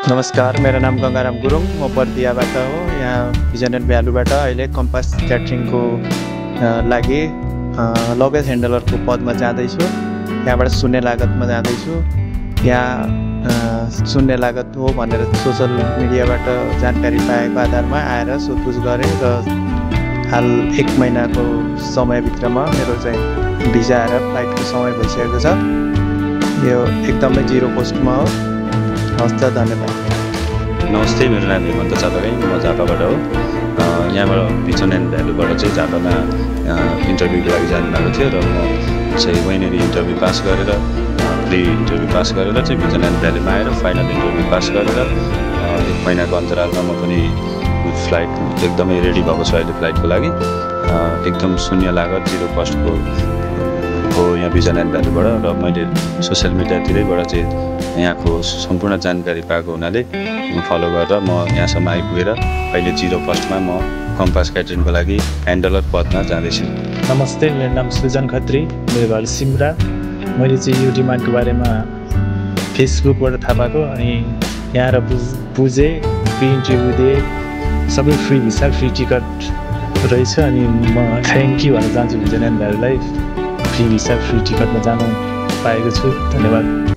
नमस्कार, मेरो नाम गङ्गाराम गुरुङ। म बर्दियाबाट हो। यहाँ भिजन एन्ड भ्यालुबाट अहिले कम्पास क्याटरिङको लागि लगेज ह्यान्डलरको पदमा जाँदैछु। यहाँबाट शून्य लागतमा जाँदैछु। यहाँ शून्य लागत हो भनेर सोसल मिडियाबाट जानकारी पाएको आधारमा आएर सोधपुछ गरेँ र हाल 1 महिनाको समयभित्रमा मेरो चाहिँ भिजा आएर फ्लाइटको समय भइसकेको छ। यो एकदमै जिरो कोस्टमा हो। हस् त, धन्यवाद। नमस्ते, मेरो नाम हेमन्त चापागाई, म झापाबाट हो। यहाँबाट भिजन एन्ड भ्यालुबाट चाहिँ झापामा इन्टरभ्यूको लागि जानु भएको थियो र म चाहिँ वहीँनिर इन्टरभ्यू पास गरेर प्री इन्टरभ्यू पास गरेर चाहिँ भिजन एन्ड भ्यालुमा आएर फाइनल इन्टरभ्यू पास गरेर 1 महिनाको अन्तरालमा म पनि फ्लाइट एकदमै रेडी भएको छु अहिले फ्लाइटको लागि। एकदम शून्य लागत जिरो कस्टको हो यहाँ भिजन एन्ड भ्यालुबाट र मैले सोसियल मिडियातिरैबाट चाहिँ यहाँको सम्पूर्ण जानकारी पाएको हुनाले फलो गरेर म यहाँसम्म आइपुगेर अहिले जिरो कस्टमा म कम्पास क्याटरिङको लागि ह्यान्डलर पदमा जाँदैछु। नमस्ते, मेरो नाम सृजन खत्री, मेरो घर सिमरा। मैले चाहिँ यो डिमान्डको बारेमा फेसबुकबाट थाहा पाएको अनि यहाँ र बुझेँ, फ्री इन्टरभ्यू दिएँ, सबै फ्री भिसा फ्री टिकट रहेछ। अनि म थ्याङ्क यू भन्न चाहन्छु भिजन एन्ड भ्यालुलाई, फ्री भिसा फ्री टिकटमा जानु पाएको छु। धन्यवाद।